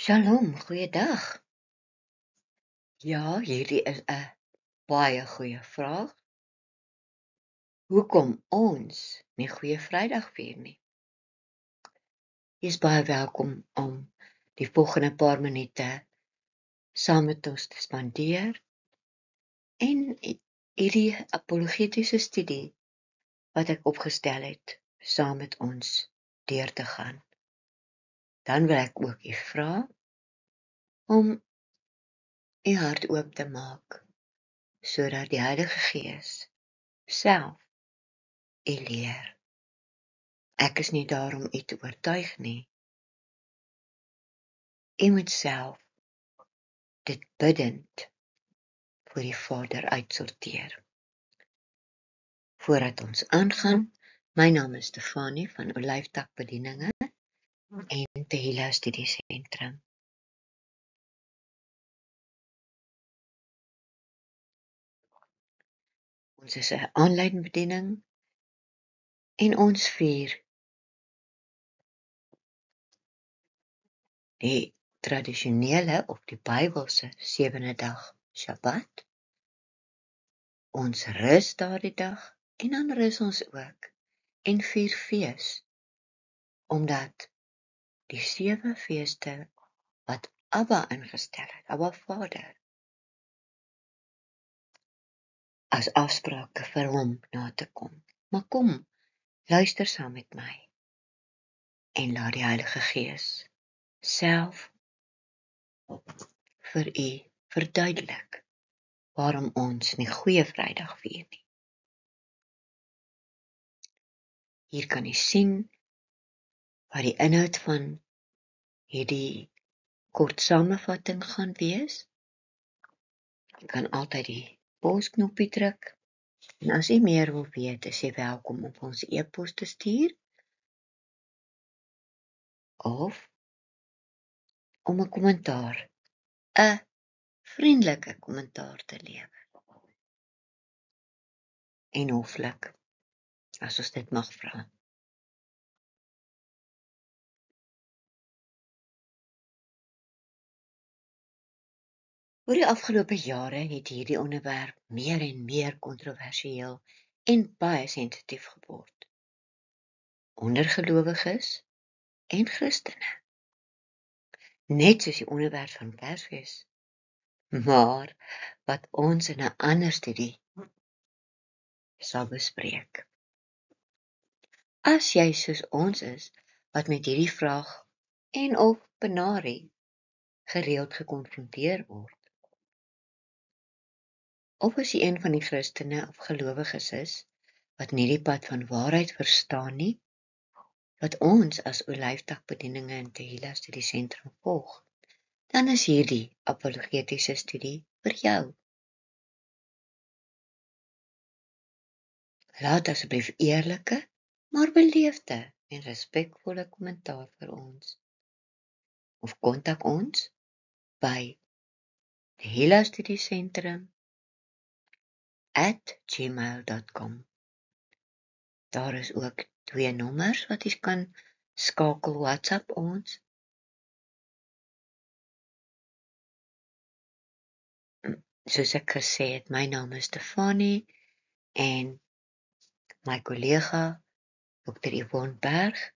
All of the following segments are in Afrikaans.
Shalom, goeiedag. Ja, hierdie is 'n baie goeie vraag. Hoekom ons nie Goeie Vrydag vier nie? Jy is baie welkom om die volgende paar minute saam met ons te spandeer en hierdie apologetiese studie wat ek opgestel het, saam met ons deur te gaan. Dan wil ek ook u vra om u hart oop te maak sodat die Heilige Gees self u leer. Ek is nie daar om u te oortuig nie. U moet self dit bidend voor die Vader uitsorteer. Voordat ons aangaan, my naam is Stefanie van Olyftak Bedieninge en Tehillah Studiesentrum. Ons is 'n aanlyn bediening en ons vier die tradisionele of die Bybelse 7de dag Shabbat. Ons rus daardie dag en dan rus ons ook en vier fees, omdat die 7 feeste wat Abba ingestel het, Abba Vader, as afsprake vir hom na te kom. Maar kom, luister saam met my en laat die Heilige Gees self vir u verduidelik waarom ons nie Goeie Vrydag vier nie. Hier kan u sien wat die inhoud van hierdie kort samevatting gaan wees. Jy kan altyd die pausknoppie druk. En as jy meer wil weet, is jy welkom om ons e-pos te stuur of om 'n kommentaar, 'n vriendelike kommentaar te lewer. En hoflik, as ons dit mag vra. Oor die afgelope jare het hierdie onderwerp meer en meer kontroversieel en baie sensitief geword. Onder gelowiges en Christene. Net soos die onderwerp van Kersfees. Maar wat ons in 'n ander studie sal bespreek. As jy soos ons is, wat met hierdie vraag en of benarie gereeld gekonfronteer word, of as jy een van die Christene of gelowiges is, wat nie die pad van waarheid verstaan nie, wat ons as Olyftak Bedieninge en Tehillah Studiesentrum volg, dan is hierdie apologetiese studie vir jou. Laat asseblief eerlike, maar beleefde en respekvolle kommentaar vir ons. Of kontak ons by Tehillah Studiesentrum@gmail.com. Daar is ook 2 nommers wat jy kan skakel WhatsApp ons. Soos ek gesê het, my naam is Stefanie en my kollega Dr. Yvonne Berg,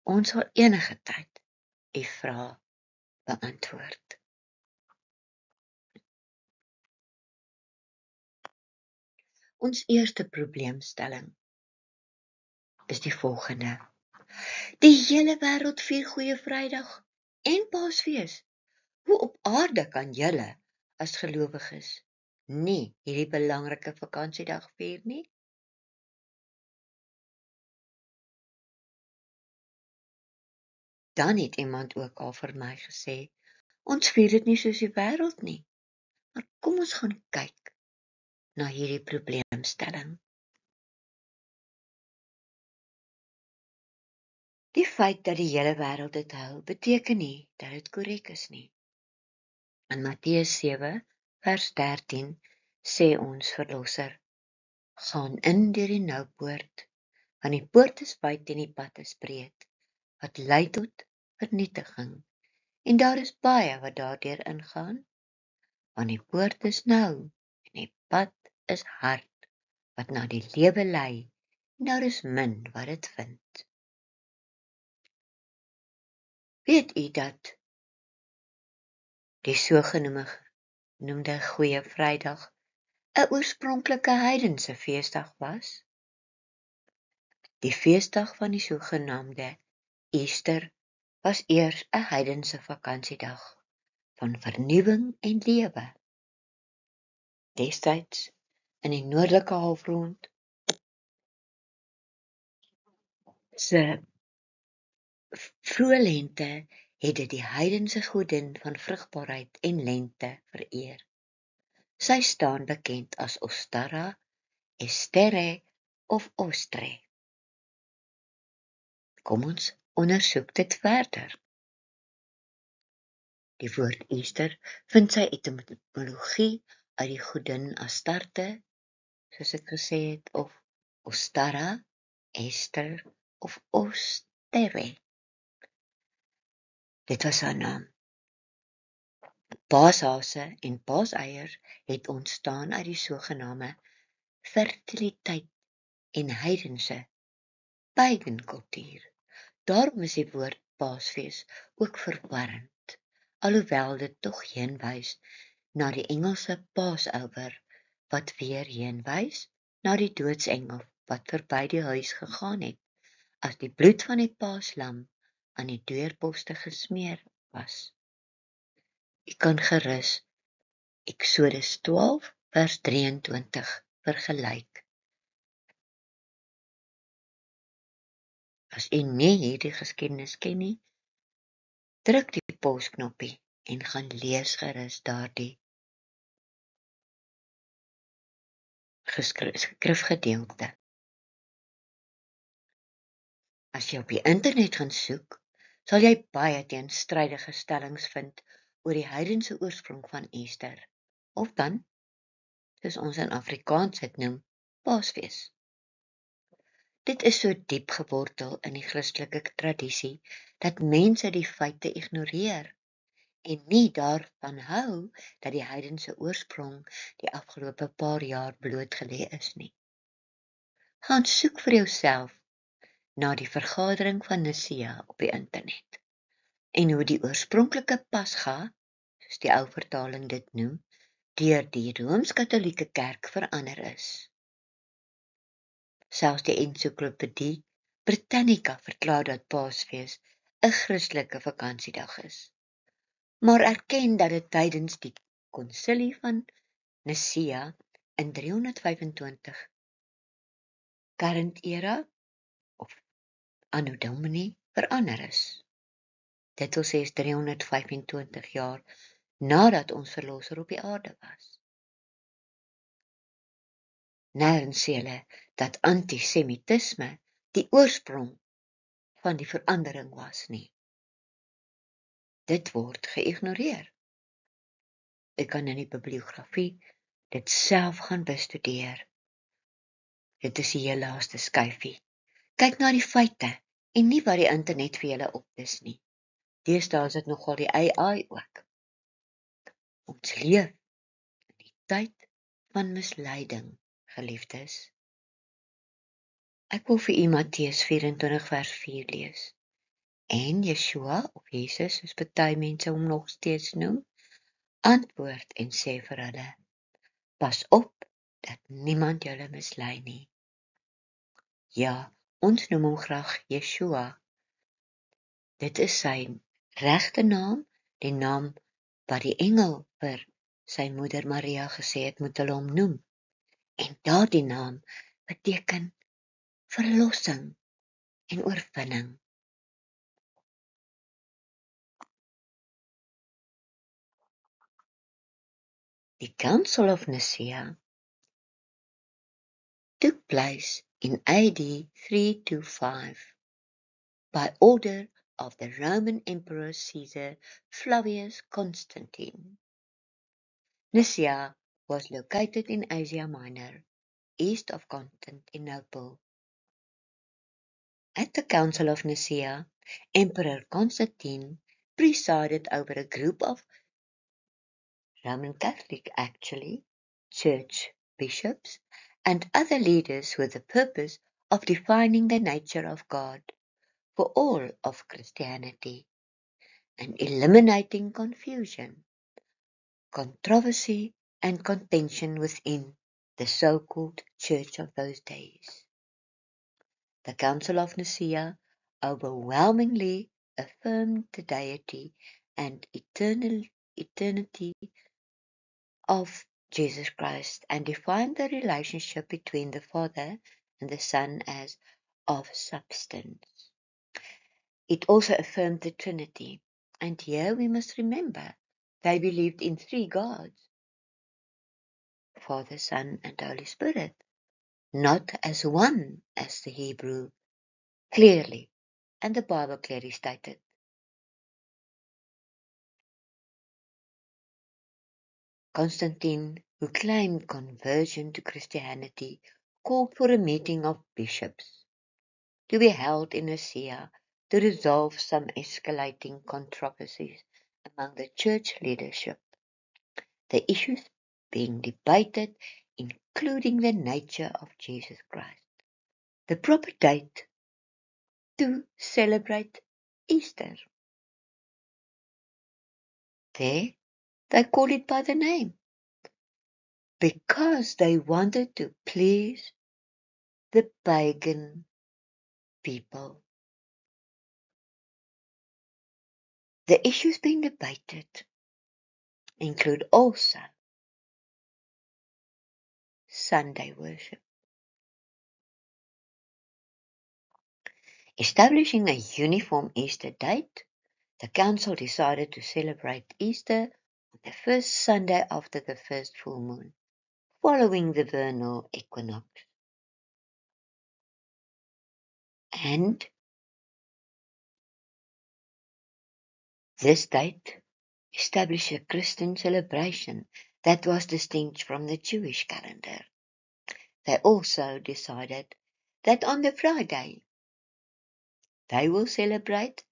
ons sal enige tyd u vrae beantwoord. Ons eerste probleemstelling is die volgende. Die hele wêreld vier Goeie Vrydag en Paasfees. Hoe op aarde kan julle as gelowiges nie hierdie belangrike vakansiedag vier nie? Dan het iemand ook al vir my gesê, ons vier dit nie soos die wêreld nie. Maar kom ons gaan kyk na hierdie probleemstelling. Die feit dat die hele wêreld dit hou, beteken nie dat dit korrek is nie. In Matteus 7, vers 13, sê ons Verlosser, gaan in deur die noupoort, want die poort is wyd en die pad is breed, wat lei tot vernietiging, En daar is baie wat daardeur ingaan, want die poort is nou, en die pad is hard, wat na die lewe lei, en daar is min wat dit vind. Weet u dat die sogenaamde Goeie Vrydag 'n oorspronklike heidense feesdag was? Die feesdag van die sogenaamde Easter was eers 'n heidense vakansiedag van vernuwing en lewe. Destyds in die noordelike halfrond se vroeë lente het dit die heidense godin van vrugbaarheid en lente vereer. Sy staan bekend as Ostara, Estere of Ostre. Kom ons ondersoek dit verder. Die woord Easter vind sy etymologie uit die godin Astarte, soos ek gesê het, of Ostara, Ester of Ostere. Dit was haar naam. Paashase en paaseiers het ontstaan uit die sogenaamde fertiliteit en heidense pagan kultuur. Daarom is die woord Paasfees ook verwarrend, alhoewel dit tog heenwys na die Engelse Passover, wat weer heenwys na die doodsengel wat verby die huis gegaan het, as die bloed van die paaslam aan die deurposte gesmeer was. U kan gerus Eksodus 12 vers 23 vergelyk. As u nie hierdie geskiedenis ken nie, druk die pausknoppie en gaan lees gerus daardie skrifgedeelte. As jy op die internet gaan soek, sal jy baie teenstrydige stellings vind oor die heidense oorsprong van Easter, of dan, soos ons in Afrikaans dit noem, Paasfees. Dit is so diep gewortel in die Christelike tradisie, dat mense die feite ignoreer, en nie daarvan hou dat die heidense oorsprong die afgelope paar jaar blootgelê is nie. Gaan soek vir jouself na die vergadering van Nicea op die internet, en hoe die oorspronklike Pasga, soos die ou vertaling dit noem, deur die Rooms-Katolieke Kerk verander is. Selfs die ensiklopedie Britannica verklaar dat Paasfees 'n Christelike vakansiedag is, maar erken dat dit tydens die konsilie van Nicea in 325 Current-era of Anno Domini verander is. Dit wil sê 325 jaar nadat ons verlosser op die aarde was. Nêrens sê hulle dat antisemitisme die oorsprong van die verandering was nie. Dit word geïgnoreer. Ek kan in die bibliografie dit self gaan bestudeer. Dit is die heel laaste skyfie. Kyk na die feite en nie wat die internet vir julle opdis nie. Deesdae is dit nogal die AI ook. Ons leef in die tyd van misleiding, geliefdes. Ek wil vir u Matteus 24 vers 4 lees. En Yeshua, of Jesus, soos party mense hom nog steeds noem, antwoord en sê vir hulle, pas op dat niemand julle mislei nie. Ja, ons noem hom graag Yeshua. Dit is sy regte naam, die naam wat die engel vir sy moeder Maria gesê het moet hulle hom noem. En daardie naam beteken verlossing en oorwinning. The Council of Nicaea took place in AD 325 by order of the Roman Emperor Caesar Flavius Constantine. Nicaea was located in Asia Minor, east of Constantinople. At the Council of Nicaea, Emperor Constantine presided over a group of Roman Catholic, church bishops and other leaders with the purpose of defining the nature of God for all of Christianity and eliminating confusion, controversy, and contention within the so-called church of those days. The Council of Nicaea overwhelmingly affirmed the deity and eternity of Jesus Christ and defined the relationship between the Father and the Son as of substance. It also affirmed the Trinity, and here we must remember they believed in three gods, Father, Son, and Holy Spirit, not as one as the Hebrew clearly and the Bible clearly stated. Constantine, who claimed conversion to Christianity, called for a meeting of bishops to be held in Nicaea to resolve some escalating controversies among the church leadership. The issues being debated including the nature of Jesus Christ, the proper date to celebrate Easter. There, they call it by the name, because they wanted to please the pagan people. The issues being debated include also Sunday worship. Establishing a uniform Easter date, the council decided to celebrate Easter on the first Sunday after the first full moon, following the vernal equinox. And this date established a Christian celebration that was distinct from the Jewish calendar. They also decided that on the Friday, they will celebrate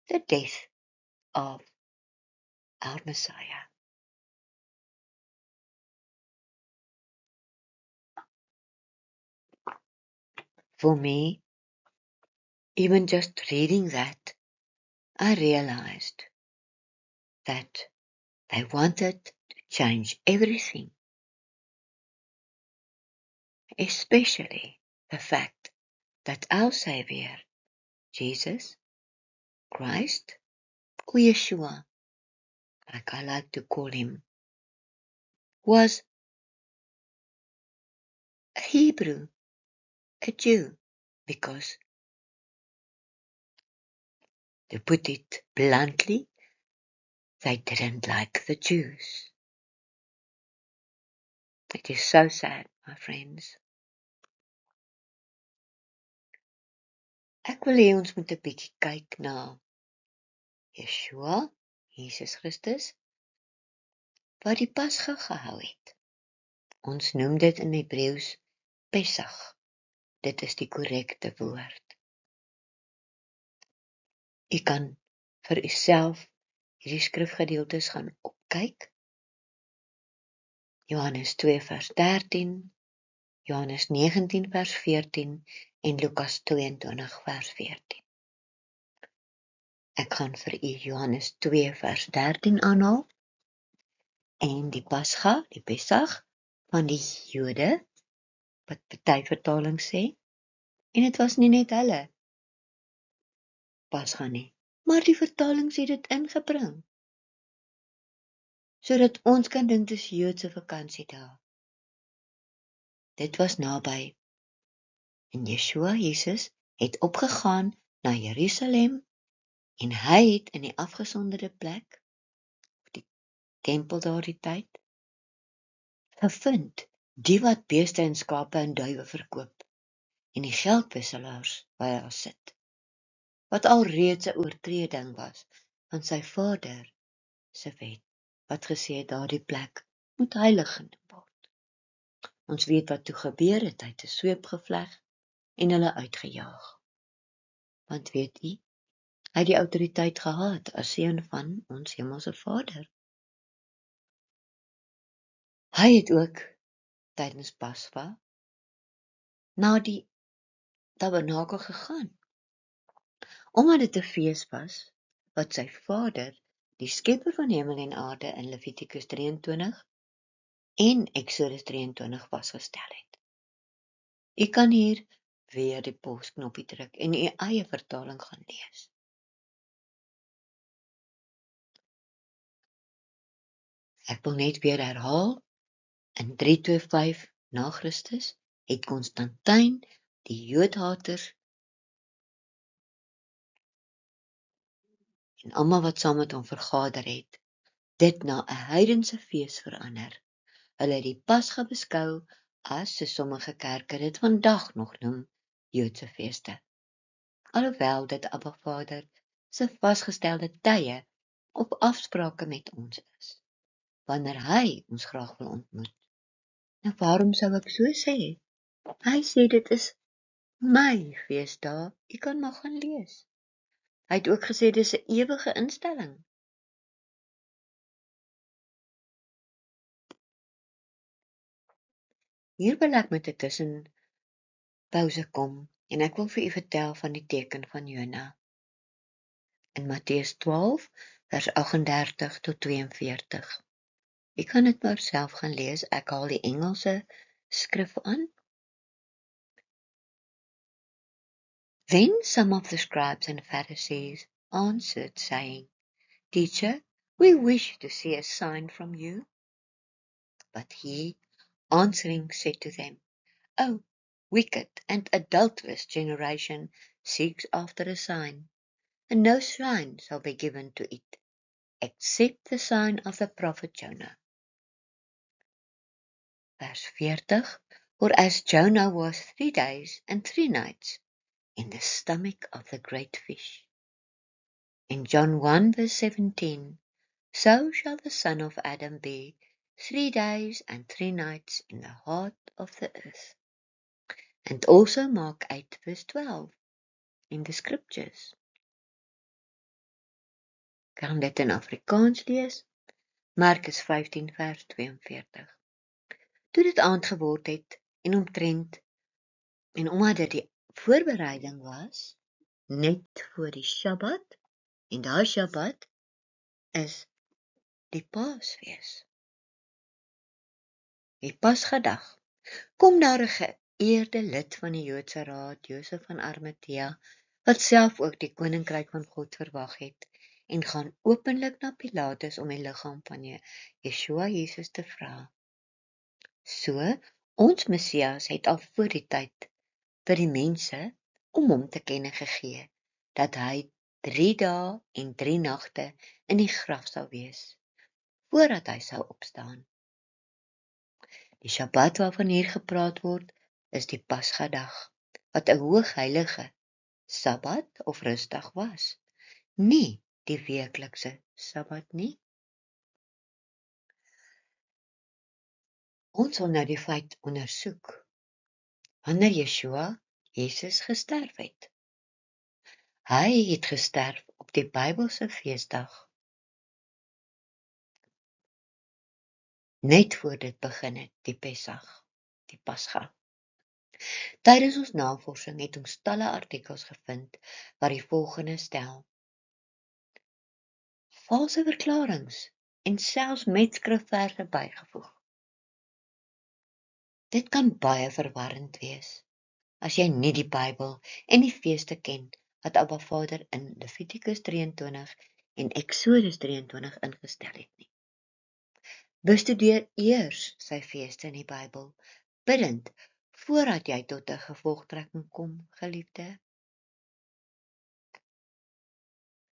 the death of our Messiah. For me, even just reading that, I realized that they wanted to change everything, especially the fact that our Savior, Jesus Christ, or Yeshua, like I like to call him, was a Hebrew, a Jew, because, to put it bluntly, they didn't like the Jews. It is so sad, my friends. Ek wil hê ons moet 'n bietjie kyk na Yeshua, Jesus Christus, wat die Pasga gehou het. Ons noem dit in Hebreëus Pesach. Dit is die korrekte woord. U kan vir uself hierdie skrifgedeeltes gaan opkyk. Johannes 2 vers 13, Johannes 19 vers 14 en Lukas 22 vers 14. Ek gaan vir u Johannes 2 vers 13 aanhaal en die Pasga, die Pesach van die Jode, wat party vertaling sê, en dit was nie net hulle Pasga nie, maar die vertalings het dit ingebring, sodat ons kan dink dis Joodse vakansiedae. Dit was naby, en Yeshua, Jesus, het opgegaan na Jerusalem, en hy het in die afgesonderde plek, die tempel daardie tyd, gevind, die wat beeste en skape en duwe verkoop, en die geldwisselaars waar hy sit, wat alreeds 'n oortreding was van sy Vader se wet, wat gesê het daardie plek moet heilig genoem word. Ons weet wat toe gebeur het, hy het 'n sweep gevleg en hulle uitgejaag. Want weet u, Hy het die autoriteit gehad as seun van ons hemelse Vader. Hy het ook tydens Pasga na die tabernakel gegaan, omdat dit 'n fees was wat sy Vader, die skepper van hemel en aarde in Levitikus 23 en Exodus 23 vasgestel het. U kan hier weer die pausknoppie druk en u eie vertaling gaan lees. Ek wil net weer herhaal, in 325 na Christus het Konstantyn, die Joodhaters en almal wat saam met hom vergader het, dit na 'n heidense fees verander. Hulle het die Pasga beskou as, so sommige kerke dit vandag nog noem, Joodse feeste. Alhoewel dit Abba Vader se vasgestelde tye of afsprake met ons is, wanneer hy ons graag wil ontmoet. Nou waarom sou ek so sê? Hy sê dit is my feesdae, jy kan maar gaan lees. Hy het ook gesê dis 'n ewige instelling. Hier wil ek met 'n tussenpouse kom en ek wil vir u vertel van die teken van Jona. In Matteus 12 vers 38 tot 42. Jy kan dit maar self gaan lees, ek haal die Engelse skrif aan. Then some of the scribes and Pharisees answered, saying, Teacher, we wish to see a sign from you. But he, answering, said to them, O wicked and adulterous generation seeks after a sign, and no sign shall be given to it, except the sign of the prophet Jonah. Verse 40, For as Jonah was 3 days and 3 nights in the stomach of the great fish. In John 1 verse 17, So shall the Son of Adam be 3 days and 3 nights in the heart of the earth. And also Mark 8 verse 12 in the scriptures. Kan dit in Afrikaans lees? Markus 15 vers 42. Toe dit aand geword het en omtrent en omdat dit die voorbereiding was, net voor die Sabbat, en daai Sabbat is die Paasfees. Die Pasgadag, kom daar 'n geëerde lid van die Joodse Raad, Josef van Arimatea, wat self ook die koninkryk van God verwag het, en gaan openlik na Pilatus om die liggaam van Yeshua Jesus te vra. So, ons Messias het al voor die tyd vir die mense om hom te kenne gegee, dat hy 3 dae en 3 nagte in die graf sal wees, voordat hy sou opstaan. Die Sabbat waarvan hier gepraat word, is die Pasgadag, wat 'n hoogheilige Sabbat of rustdag was, nie die weeklikse Sabbat nie. Ons wil nou die feit ondersoek, wanneer Yeshua Jesus gesterf het. Hy het gesterf op die Bybelse feesdag, net voor dit begin het, die Pesach, die Pasga. Tydens ons navorsing het ons talle artikels gevind wat die volgende stel. Valse verklaringe en selfs met skrifverse bygevoeg. Dit kan baie verwarrend wees, as jy nie die Bybel en die feeste ken, wat Abba Vader in Levitikus 23 en Exodus 23 ingestel het nie. Bestudeer eers sy feeste in die Bybel, bidend, voordat jy tot 'n gevolgtrekking kom, geliefde.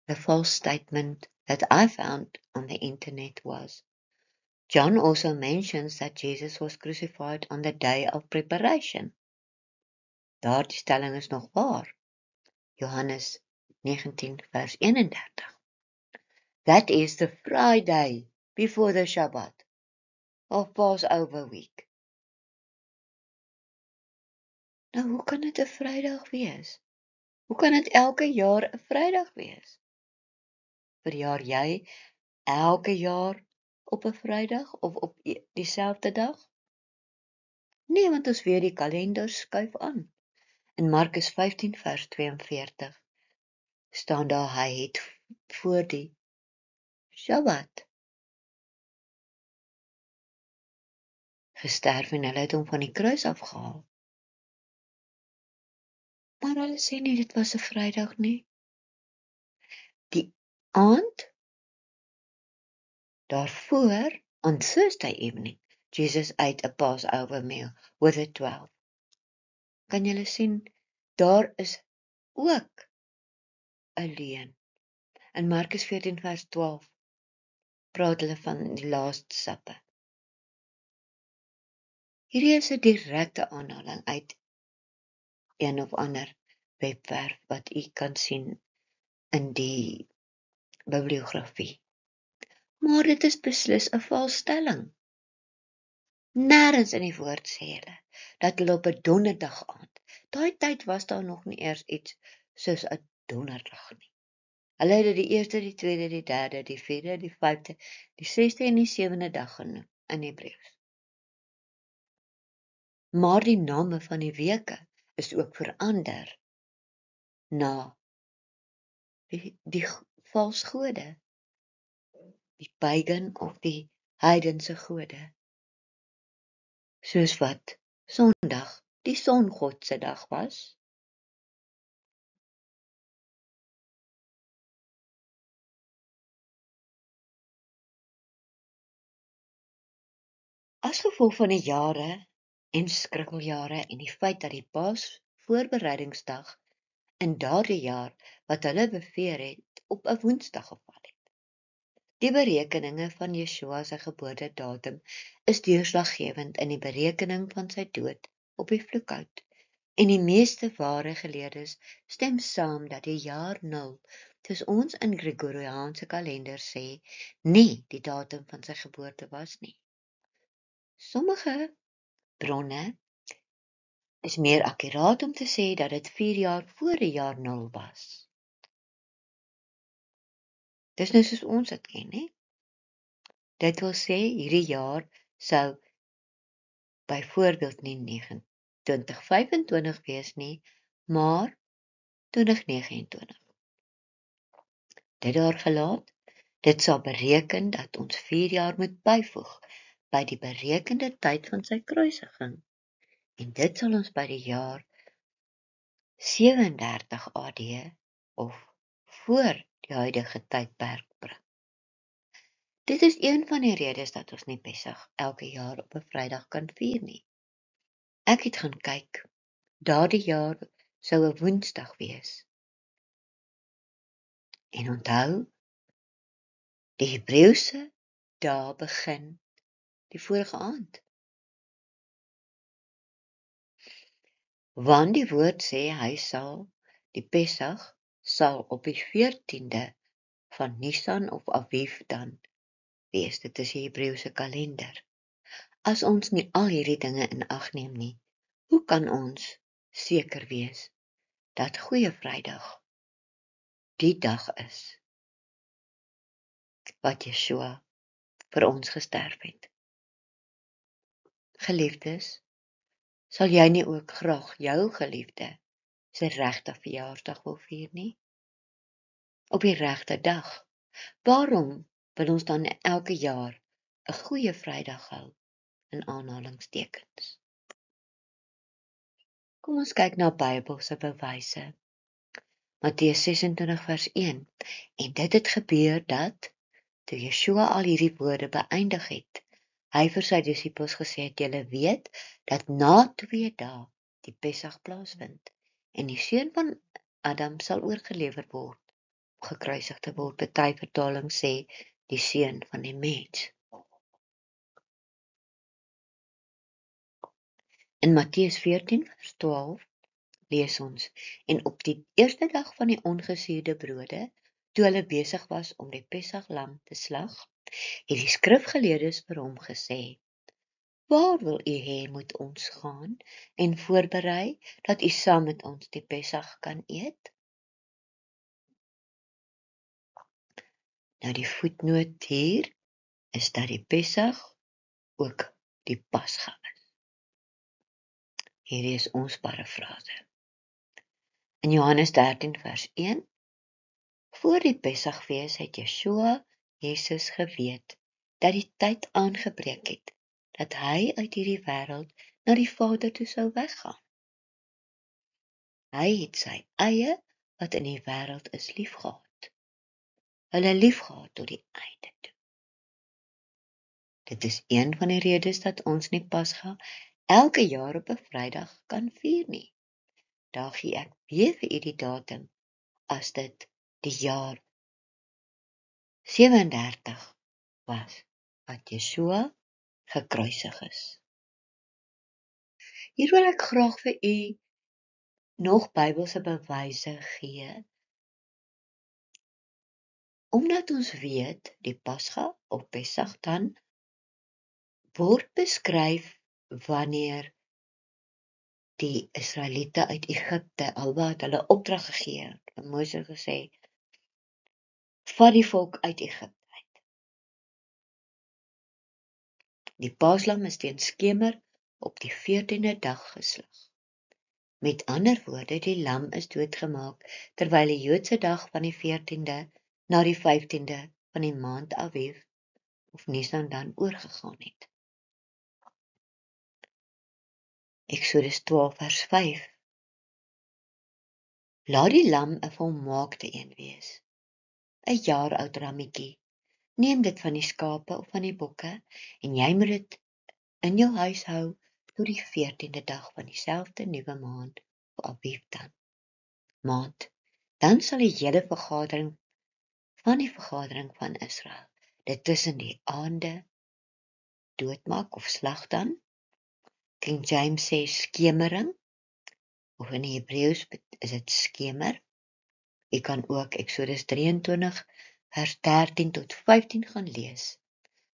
The false statement that I found on the internet was, John also mentions that Jesus was crucified on the day of preparation. Daardie stelling is nog waar. Johannes 19 vers 31. That is the Friday before the Shabbat of Passover week. Nou, hoe kan dit 'n Vrydag wees? Hoe kan dit elke jaar 'n Vrydag wees? Verjaar jy elke jaar op 'n Vrydag of op dieselfde dag? Nee, want ons weet die kalender skuif aan. In Markus 15 vers 42 staan daar hy het voor die Sabbat gesterf en hulle het hom van die kruis afgehaal. Maar hulle sê nie dit was 'n Vrydag nie. Die aand daarvoor, on Thursday evening, Jesus ate a Passover meal with the 12. Kan julle sien, daar is ook 'n leuen. In Markus 14 vers 12 praat hulle van die Last Supper. Hierdie is 'n direkte aanhaling uit een of ander webwerf wat u kan sien in die bibliografie. Maar dit is beslis 'n valsstelling. Nêrens in die woord sê hulle dat hulle op 'n donderdag aand, daai tyd was daar nog nie eers iets soos 'n donderdag nie. Hulle het dit die eerste, die tweede, die derde, die vierde, die vyfde, die sesde en die sewende dag genoem in Hebreëus. Maar die name van die weke is ook verander na die valse gode, die pagan of die heidense gode. Soos wat Sondag die songod se dag was. As gevolg van die jare en skrikkeljare en die feit dat die Paasvoorbereidingsdag in daardie jaar wat hulle beveer het op 'n Woensdag geval het. Die berekeninge van Yeshua se geboortedatum is deurslaggewend in die berekening van sy dood op die vloekhout. En die meeste ware geleerdes stem saam dat die jaar 0, soos ons in Gregoriaanse kalender sê, nie die datum van sy geboorte was nie. Sommige bronne is meer akkuraat om te sê dat dit 4 jaar voor die jaar 0 was. Dis nou soos ons dit ken, hè? Dit wil sê, hierdie jaar sou byvoorbeeld nie 2025 wees nie, maar 2029. Dit daar gelaat, dit sal bereken dat ons 4 jaar moet byvoeg by die berekende tyd van sy kruisiging. En dit sal ons by die jaar 37 AD of voor die huidige tydperk bring. Dit is een van die redes dat ons nie Pessach elke jaar op 'n Vrydag kan vier nie. Ek het gaan kyk, daardie jaar sou 'n Woensdag wees. En onthou, die Hebreëse dae begin die vorige aand. Want die woord sê die Pessach sal op die 14de van Nisan of Aviv dan wees. Dit is die Hebreëse kalender. As ons nie al hierdie dinge in ag neem nie, hoe kan ons seker wees dat Goeie Vrydag die dag is wat Yeshua vir ons gesterf het? Geliefdes, sal jy nie ook graag jou geliefde se regte verjaarsdag wil vier nie? Op die regte dag. Waarom wil ons dan elke jaar 'n Goeie Vrydag hou, in aanhalingstekens? Kom ons kyk na Bybelse bewyse. Matteus 26 vers 1. En dit het gebeur dat, toe Yeshua al hierdie woorde beëindig het, hy vir sy disippels gesê het, julle weet, dat na 2 dae die Pessach plaasvind, en die seun van Adam sal oorgelewer word, gekruisig te word. Party vertaling sê, die seun van die mens. In Matteus 14 vers 12 lees ons, en op die eerste dag van die ongesuurde brode, toe hulle besig was om die Pessach lam te slag, het die skrifgeleerdes vir hom gesê, waar wil u hê moet ons gaan en voorberei, dat u saam met ons die Pessach kan eet? Nou die voetnoot hier is dat die Pessach ook die Pascha is. Hierdie is ons parafrase. In Johannes 13 vers 1, voor die Pessachfees het Yeshua, Jesus, geweet dat die tyd aangebreek het, dat hy uit hierdie wêreld na die Vader toe sou weggaan. Hy het sy eie, wat in die wêreld is, liefgehad. Hulle liefgehad tot die einde toe. Dit is een van die redes dat ons nie Pascha elke jaar op 'n Vrydag kan vier nie. Daar gee ek weer vir u die datum, as dit die jaar 37 was, wat Yeshua gekruisig is. Hier wil ek graag vir u nog Bybelse bewyse gee, omdat ons weet, die Pascha of Pessach dan, word beskryf wanneer die Israeliete uit Egipte, alwaar het hulle opdrag gegee, Moses gesê, vat die volk uit Egipte uit. Die paaslam is teen skemer op die 14de dag geslag. Met ander woorde, die lam is doodgemaak, terwyl die Joodse dag van die 14de na die 15de van die maand Aviv, of Nisan dan oorgegaan het. Eksodus 12 vers 5. Laat die lam 'n volmaakte een wees, 'n jaar oud rammetjie. Neem dit van die skape of van die bokke, en jy moet dit in jou huis hou tot die 14de dag van dieselfde nuwe maand, of Aviv dan, maand. Dan sal die hele vergadering van Israel dit tussen die aande doodmaak of slag dan. King James sê skemering, of in die Hebreëus is dit skemer. Jy kan ook Eksodus 23 vers 13 tot 15 gaan lees.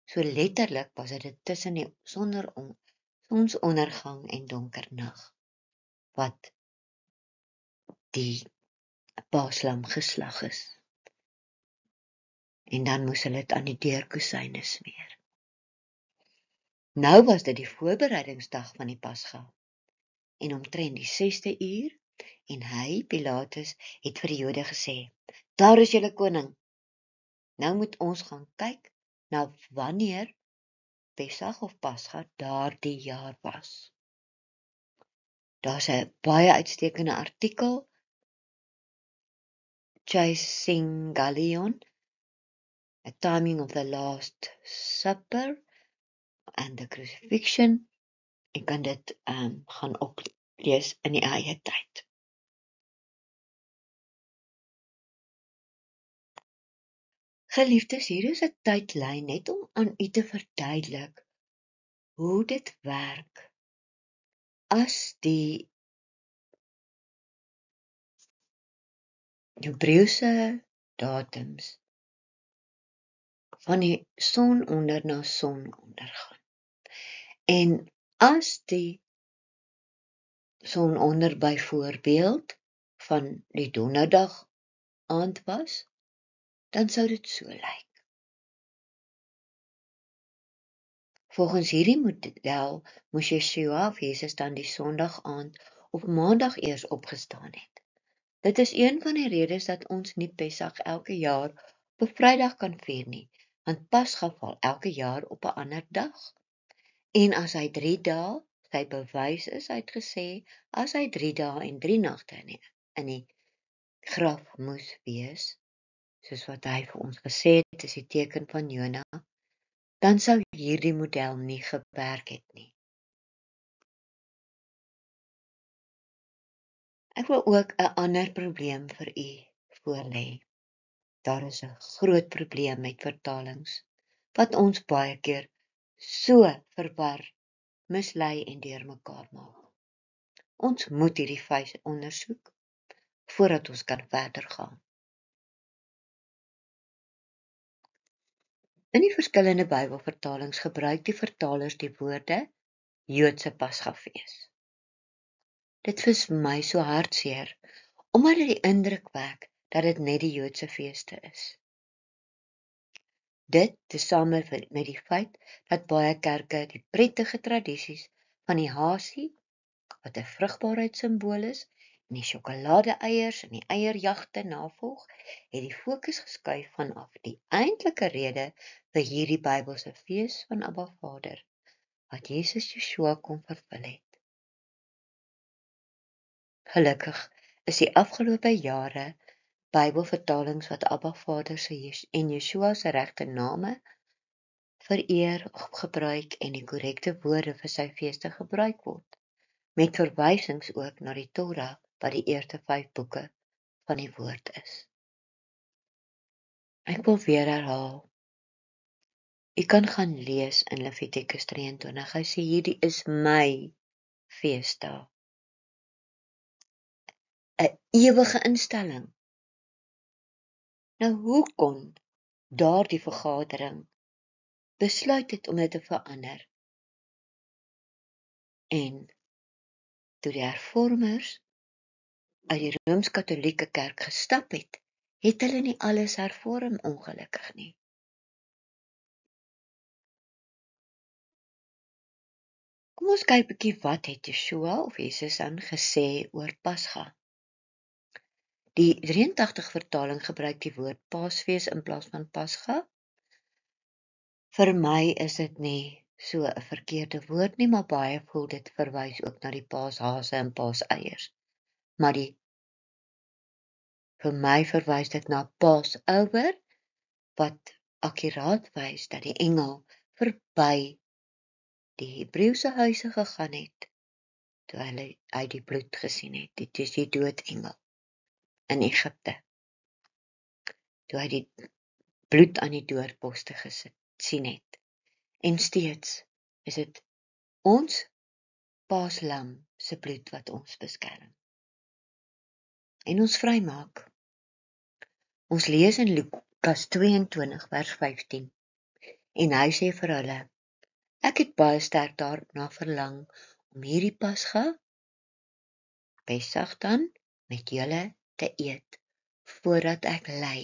So letterlik was dit tussen die sonsondergang en donker nag, wat die paaslam geslag is. En dan moes hulle dit aan die deurkosyne smeer. Nou was dit die voorbereidingsdag van die Pascha, en omtrent die 6de uur, en hy, Pilatus, het vir die Jode gesê, daar is julle koning. Nou moet ons gaan kyk na wanneer Pessach of Pascha daardie jaar was. Daar's 'n baie uitstekende artikel, Chasing Galleon, A Timing of the Last Supper and the Crucifixion. Ek kan dit gaan oplees in die eie tyd. Geliefdes, hier is 'n tydlyn net om aan u te verduidelik hoe dit werk as die Hebreëse datums van die son onder na son onder gaan. En as die son onder byvoorbeeld van die donderdag aand was, dan sou dit so lyk. Volgens hierdie model moes Yeshua of Jesus dan die Sondag aand of Maandag eers opgestaan het. Dit is een van die redes dat ons nie Pessach elke jaar op 'n Vrydag kan vier nie, want Pascha val elke jaar op 'n ander dag. En as hy 3 dae, sy bewys is, hy het gesê, as hy 3 dae en 3 nagte in die graf moes wees, soos wat hy vir ons gesê het, is die teken van Jona, dan sou hierdie model nie gewerk het nie. Ek wil ook 'n ander probleem vir u voorlê. Daar is 'n groot probleem met vertalings, wat ons baie keer so verwar, mislei en deurmekaar maak. Ons moet hierdie feite ondersoek, voordat ons kan verder gaan. In die verskillende Bybelvertalings gebruik die vertalers die woorde Joodse Paschafees. Dit is vir my so hartseer, omdat dit die indruk wek dat dit net die Joodse feeste is. Dit tesame met die feit dat baie kerke die prettige tradisies van die hasie, wat 'n vrugbaarheidssimbool is, en die sjokolade-eiers en die eierjagte navolg, het die fokus geskuif vanaf die eintlike rede vir hierdie Bybelse fees van Abba Vader, wat Jesus Yeshua kom vervul het. Gelukkig is die afgelope jare Bybelvertalings wat Abba Vader en Yeshua se regte name vereer, gebruik en die korrekte woorde vir sy feeste gebruik word, met verwysings ook na die Torah wat die eerste 5 boeke van die woord is. Ek wil weer herhaal, jy kan gaan lees in Levitikus 23, hy sê hierdie is my feesdae, 'n ewige instelling. Nou hoe kon daardie vergadering besluit het om dit te verander? En toe die hervormers uit die Rooms-Katolieke Kerk gestap het hulle nie alles hervorm, ongelukkig nie. Kom ons kyk 'n bietjie wat het Yeshua of Jesus dan gesê oor Pasga. Die 83 vertaling gebruik die woord Paasfees in plaas van Pasga. Vir my is dit nie so 'n verkeerde woord nie, maar baie voel dit verwys ook na die Paashase en Paaseiers. Maar vir my verwys dit na Passover, wat akkuraat wys dat die engel verby die Hebreëse huise gegaan het, toe hulle uit die bloed gesien het, dit is die doodengel in Egipte, toe hy die bloed aan die deurposte gesien het. En steeds is dit ons Paaslam se bloed wat ons beskerm en ons vrymaak. Ons lees in Lukas 22 vers 15 en hy sê vir hulle, ek het baie sterk daarna verlang om hierdie Pasga, Pesach dan, met julle te eet, voordat ek ly.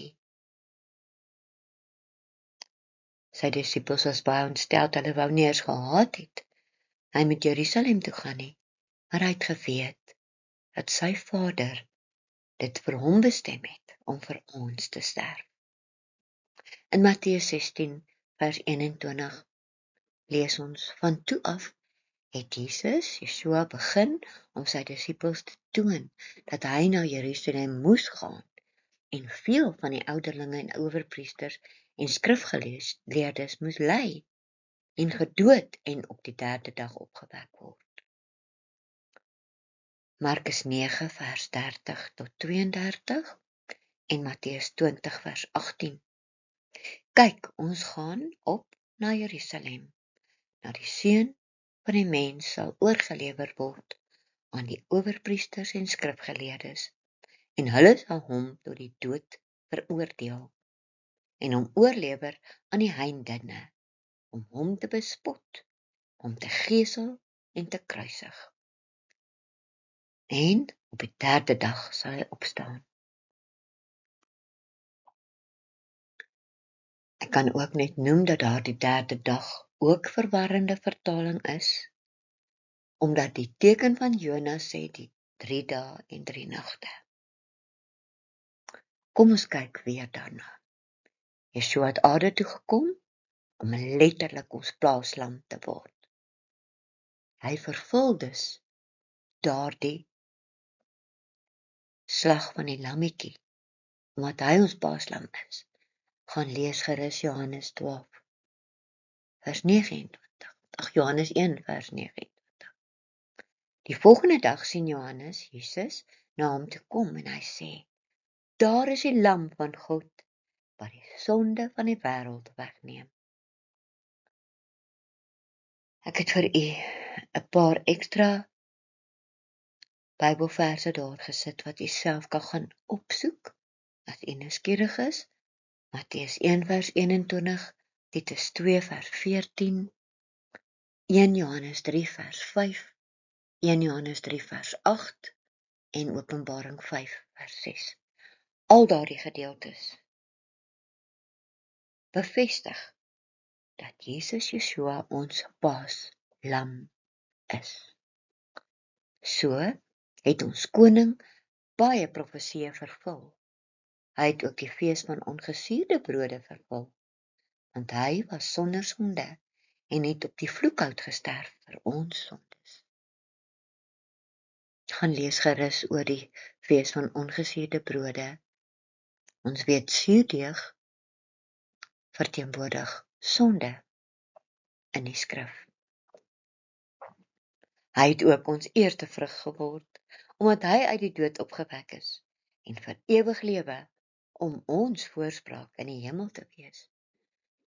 Sy disippels was baie ontstel, hulle wou nie eens gehad het hy met Jerusalem toe gaan nie, maar hy het geweet dat sy Vader dit vir hom bestem het om vir ons te sterf. In Matteus 16 vers 21 lees ons, van toe af het Jesus, Yeshua, begin om sy disippels te toon dat hy na Jerusalem moes gaan en veel van die ouderlinge en owerpriesters en skrifgeleerdes moes ly en gedood en op die 3de dag opgewek word. Markus 9 vers 30 tot 32 en Matteus 20 vers 18. Kyk, ons gaan op na Jerusalem, na die Seun van die mens sal oorgelewer word aan die owerpriesters en skrifgeleerdes, en hulle sal hom tot die dood veroordeel en hom oorlewer aan die heidene, om hom te bespot, om te gesel en te kruisig. En op die 3de dag sal hy opstaan. Ek kan ook net noem dat daar die 3de dag ook verwarrende vertaling is, omdat die teken van Jona sê die 3 dae en 3 nagte. Kom ons kyk weer daarna. Yeshua het aarde toe gekom om letterlik ons plaaslam te word. Hy vervul dus daardie slag van die lammetjie, omdat hy ons paaslam is. Gaan lees gerus Johannes 12 vers 29. Johannes 1 vers 29. Die volgende dag sien Johannes Jesus na hom toe kom en hy sê, daar is die lam van God wat die sonde van die wêreld wegneem. Ek het vir u 'n paar ekstra Bybelverse daar gesit wat u self kan gaan opsoek as u nuuskierig is. Matteus 1 vers 21, Titus 2 vers 14, 1 Johannes 3 vers 5, 1 Johannes 3 vers 8 en Openbaring 5 vers 6. Al daardie gedeeltes bevestig dat Jesus Yeshua ons paaslam is. So het ons koning baie profesieë vervul. Hy het ook die fees van ongesuurde brode vervul, want hy was sonder sonde en het op die vloekhout gesterf vir ons sondes. Gaan lees gerus oor die fees van ongesuurde brode. Ons weet suurdeeg verteenwoordig sonde in die skrif. Hy het ook ons eerste vrug geword, omdat hy uit die dood opgewek is en vir ewig lewe om ons voorspraak in die hemel te wees.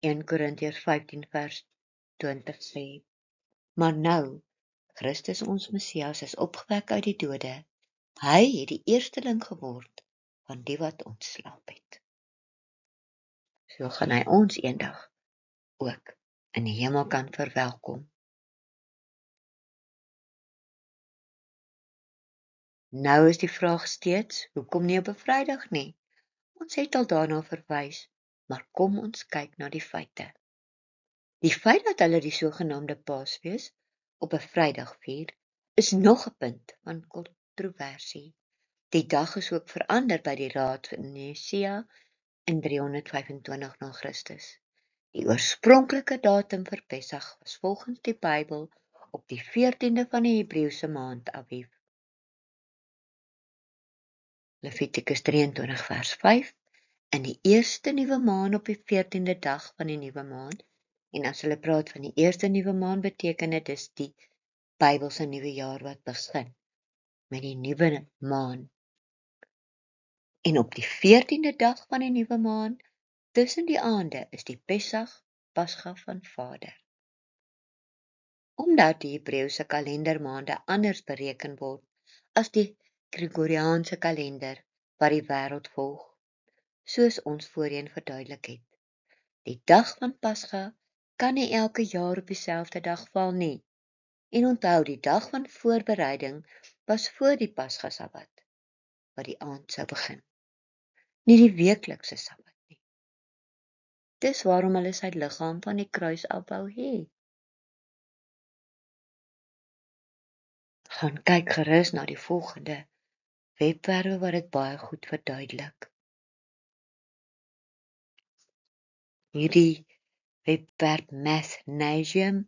1 Korintiërs 15 vers 20 sê, maar nou, Christus ons Messias is opgewek uit die dode, hy het die eersteling geword van die wat ontslaap het. So gaan hy ons eendag ook in die hemel kan verwelkom. Nou is die vraag steeds, hoekom nie op 'n Vrydag nie? Ons het al daarna verwys, maar kom ons kyk na die feite. Die feit dat hulle die sogenaamde Paasfees op 'n Vrydag vier, is nog 'n punt van kontroversie. Die dag is ook verander by die Raad van Nicea in 325 na Christus. Die oorspronklike datum vir Pessach was volgens die Bybel op die 14de van die Hebreëse maand Aviv. Levitikus 23 vers 5, in die eerste nuwe maan op die 14de dag van die nuwe maan. En as hulle praat van die eerste nuwe maan, beteken dit dis die Bybelse nuwe jaar wat begin met die nuwe maan. En op die 14de dag van die nuwe maan, tussen die aande, is die Pessach, Pascha van Vader. Omdat die Hebreëse kalendermaande anders bereken word as die Gregoriaanse kalender wat die wêreld volg, soos ons voorheen verduidelik het. Die dag van Pascha kan nie elke jaar op dieselfde dag val nie. En onthou, die dag van voorbereiding was voor die Pascha Sabbat, wat die aand sou begin. Nie die weeklikse Sabbat nie. Dis waarom hulle sy liggaam van die kruis afwou hê. Gaan kyk gerus na die volgende webwerwe wat dit baie goed verduidelik. Hierdie webwerf Mathnasium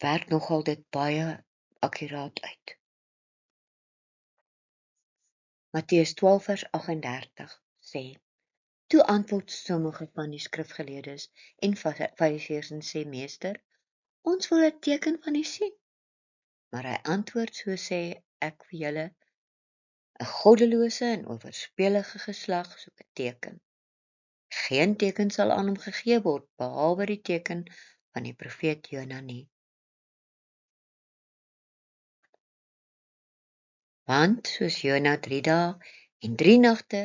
werk nogal dit baie akkuraat uit. Matteus 12 vers 38 sê, toe antwoord sommige van die skrifgeleerdes en fariseërs en sê, meester, ons wil 'n teken van u sien. Maar hy antwoord, so sê ek vir julle, 'n goddelose en owerspelige geslag soek 'n teken. Geen teken sal aan hom gegee word, behalwe die teken van die profeet Jona nie. Want soos Jona 3 dae en 3 nagte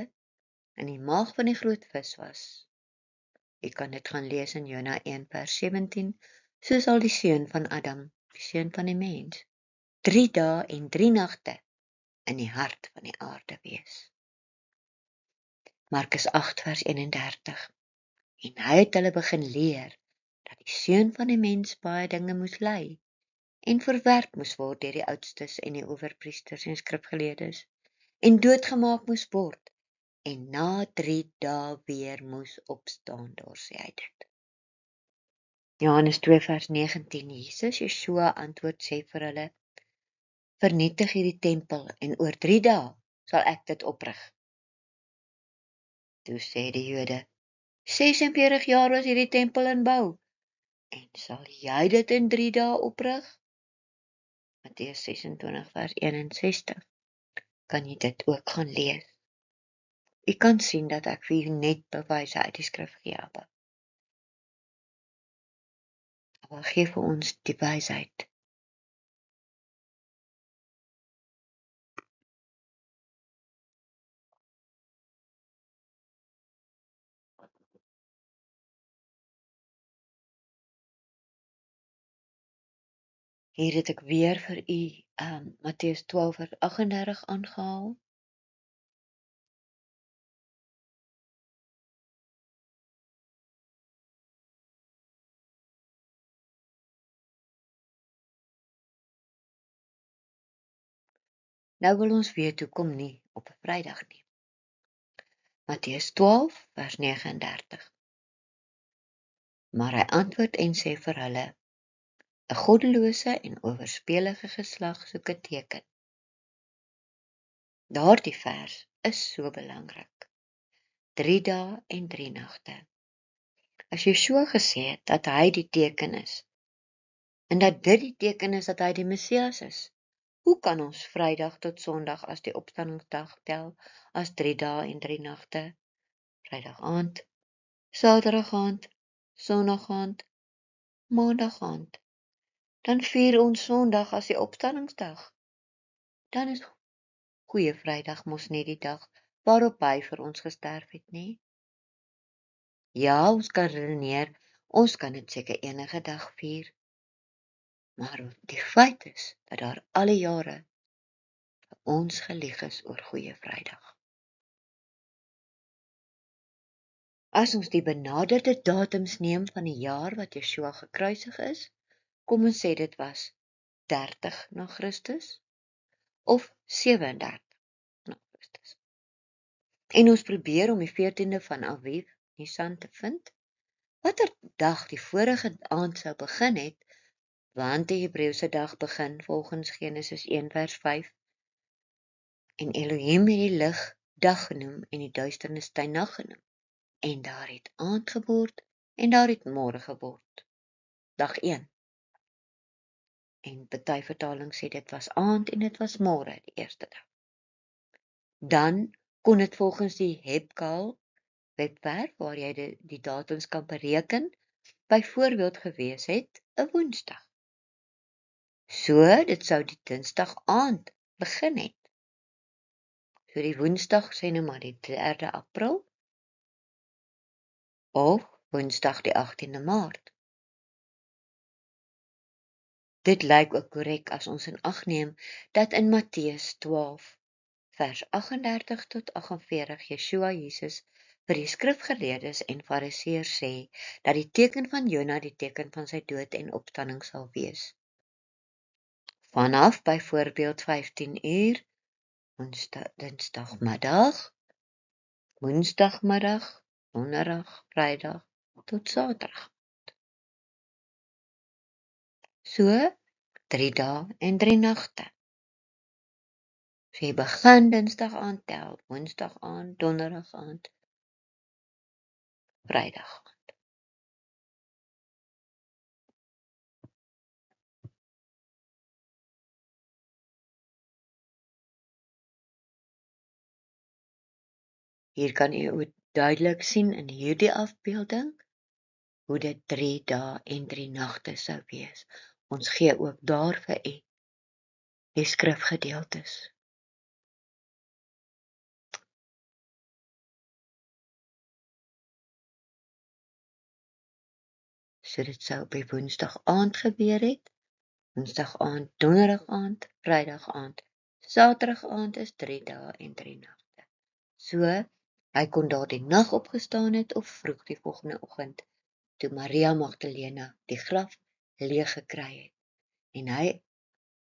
in die maag van die groot vis was. Jy kan dit gaan lees in Jona 1 vers 17, so sal die seun van Adam, die seun van die mens, 3 dae en 3 nagte in die hart van die aarde wees. Markus 8 vers 31. En hy het hulle begin leer dat die seun van die mens baie dinge moes ly en verwerp moes word deur die oudstes en die owerpriesters en skrifgeleerdes en doodgemaak moes word en na 3 dae weer moes opstaan, daar sê hy dit. Johannes 2 vers 19, Jesus Yeshua antwoord sê vir hulle, vernietig hierdie tempel en oor 3 dae sal ek dit oprig. Toe sê die Jode, 46 jaar was hierdie tempel in bou, en sal jy dit in 3 dae oprig? Matteus 26 vers 61, kan jy dit ook gaan lees. Jy kan sien dat ek vir u net bewyse uit die skrif gee. Maar gee vir ons die wysheid. Hier het ek weer vir u Matteus 12 vers 38 aangehaal. Nou wil ons weet hoekom nie op 'n Vrydag nie. Matteus 12 vers 39. Maar hy antwoord en sê vir hulle: 'n goddelose en owerspelige geslag soek 'n teken. Daardie vers is so belangrik. 3 dae en 3 nagte. As Yeshua gesê het dat hy die teken is, en dat dit die teken is dat hy die Messias is, hoe kan ons Vrydag tot Sondag as die opstandingsdag tel as 3 dae en 3 nagte? Vrydag aand, Saterdag aand, Sondag aand, Maandag aand. Dan vier ons Sondag as die opstandingsdag. Dan is Goeie Vrydag mos nie die dag waarop hy vir ons gesterf het nie. Ja, ons kan redeneer, ons kan dit seker enige dag vier. Maar die feit is dat daar alle jare vir ons gelieg is oor Goeie Vrydag. As ons die benaderde datums neem van die jaar wat Yeshua gekruisig is, kom ons sê dit was 30 na Christus of 37 na Christus. En ons probeer om die 14de van Aviv, Nisan, te vind, watter dag die vorige aand sou begin het, want die Hebreëse dag begin volgens Genesis 1 vers 5, en Elohim het die lig dag genoem en die duisternis sy nag genoem, en daar het aand geword en daar het môre geword, dag 1. En party vertaling sê dit was aand en dit was môre, die eerste dag. Dan kon dit volgens die Hebkal webwerf waar jy die datums kan bereken, byvoorbeeld gewees het 'n Woensdag. So, dit sou die Dinsdag aand begin het. So die Woensdag sê nou maar die 3de April of Woensdag die 18de Maart. Dit lyk ook korrek as ons in ag neem dat in Matteus 12 vers 38 tot 48 Yeshua Jesus vir die skrifgeleerdes en fariseërs sê dat die teken van Jona die teken van sy dood en opstanding sal wees. Vanaf byvoorbeeld 15 uur, Dinsdagmiddag, Woensdagmiddag, Donderdag, Vrydag tot Saterdag. So, 3 dae en 3 nagte. So jy begin Dinsdag aand tel, Woensdag aand, Donderdag aand, Vrydag. Hier kan u duidelik sien in hierdie afbeelding hoe dit 3 dae en 3 nagte sou wees. Ons gee ook daar vir u die skrifgedeeltes. So dit sou op die Woensdag aand gebeur het, Woensdag aand, Donderdag aand, Vrydag aand, Saterdag aand is 3 dae en 3 nagte. So, hy kon daardie nag opgestaan het of vroeg die volgende oggend, toe Maria Magdalena die graf leeg gekry het. En hy,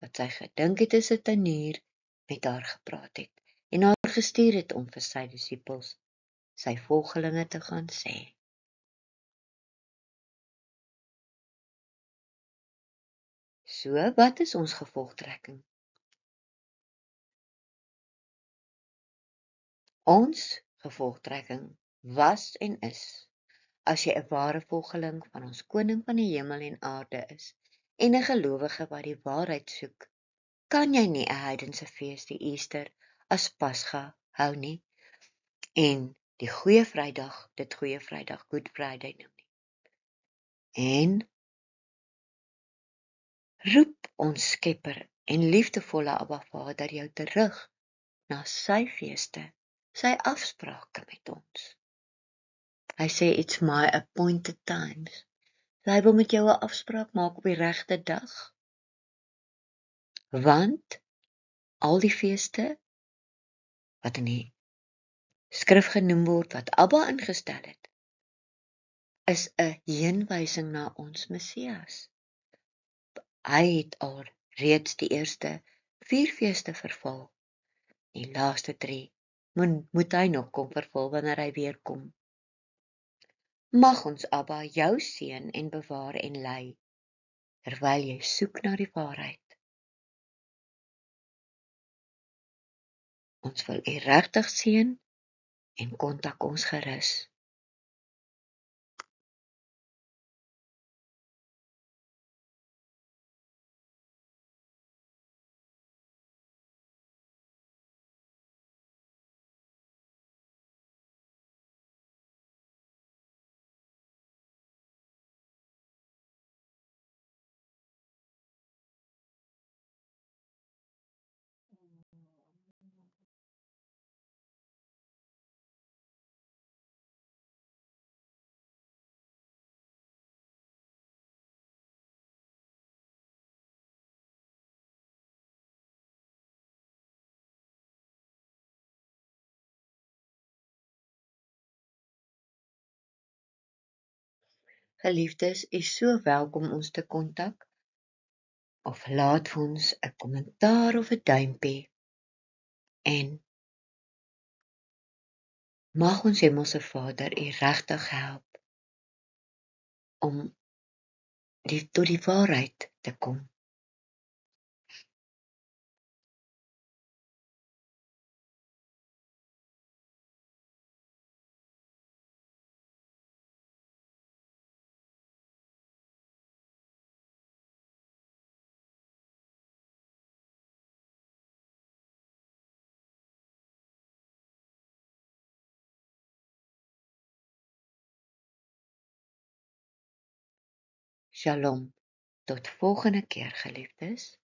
wat sy gedink het is 'n tiener, met haar gepraat het en haar gestuur het om vir sy disippels, sy volgelinge te gaan sê. So, wat is ons gevolgtrekking? Ons gevolgtrekking was en is, as jy 'n ware volgeling van ons koning van die hemel en aarde is, en 'n gelowige wat die waarheid soek, kan jy nie 'n heidense fees, die Easter, as Pasga hou nie, en die Goeie Vrydag, dit Goeie Vrydag, Good Friday noem nie. En roep ons Skepper en liefdevolle Abba Vader jou terug na sy feeste, sy afsprake met ons. Hy sê, it's my appointed times. Hy wil met jou 'n afspraak maak op die regte dag. Want al die feeste wat in die skrif genoem word, wat Abba ingestel het, is 'n heenwysing na ons Messias. Hy het al reeds die eerste Vierfeeste vervul. Die laaste 3 moet hy nog kom vervul wanneer hy weer kom. Mag ons Abba jou seën en bewaar en lei, terwyl jy soek na die waarheid. Ons wil u regtig seën en kontak ons gerus. Geliefdes, u is so welkom ons te kontak, of laat vir ons 'n kommentaar of 'n duimpie, en mag ons Hemelse Vader u regtig help om tot die waarheid te kom. Shalom, tot volgende keer, geliefdes.